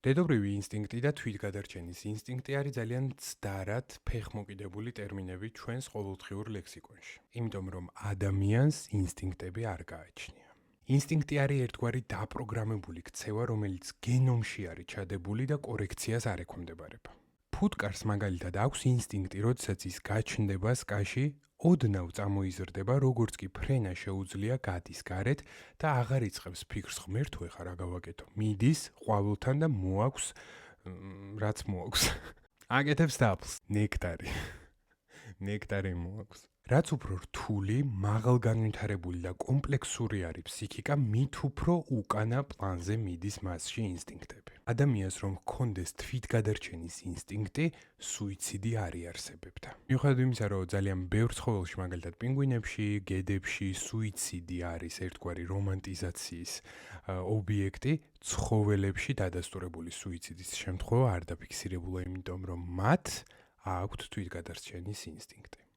დედობრივი ინსტინქტი და თვითგადარჩენის ინსტინქტი არის ძალიან ცდარად ფეხმოკიდებული ტერმინები ჩვენს ყოველდღიურ ლექსიკონში. იმიტომ რომ ადამიანს ინსტინქტები არ გააჩნია. ინსტინქტი არის ერთგვარი დაპროგრამებული ქცევა, რომელიც გენომში არის ჩადებული და კორექციას არ ექვემდებარება. ფუტკარს მაგალითად აქვს ინსტინქტი, როდესაც ის გაჩნდება სკაში, ოდნავ წამოიზრდება, როგორც კი ფრენა შეუძლია გადის გარეთ და აღარ იწყებს ფიქრს ღმერთო ეხა რა გავაკეთო. მიდის ყვავილთან და მოაქვს რაც მოაქვს. აკეთებს დაფლს, ნექტარი. ნექტარი მოაქვს. რაც უფრო რთული, მაღალგანვითარებული და კომპლექსური არის ფსიქიკა, მით უფრო უკანა პლანზე მიდის მასში ინსტინქტები. ადამიანს რომ ჰქონდეს თვითგადარჩენის ინსტინქტი, სუიციდი არ იარსებებდა. მიუხედავად იმისა, რომ ძალიან ბევრ ცხოველში, მაგალითად პინგვინებში, გედებში, სუიციდი არის ერთგვარი რომანტიზაციის ობიექტი, ცხოველებში დადასტურებული სუიციდის შემთხვევა არ დაფიქსირებულა, იმიტომ რომ მათ აქვთ თვითგადარჩენის ინსტინქტი.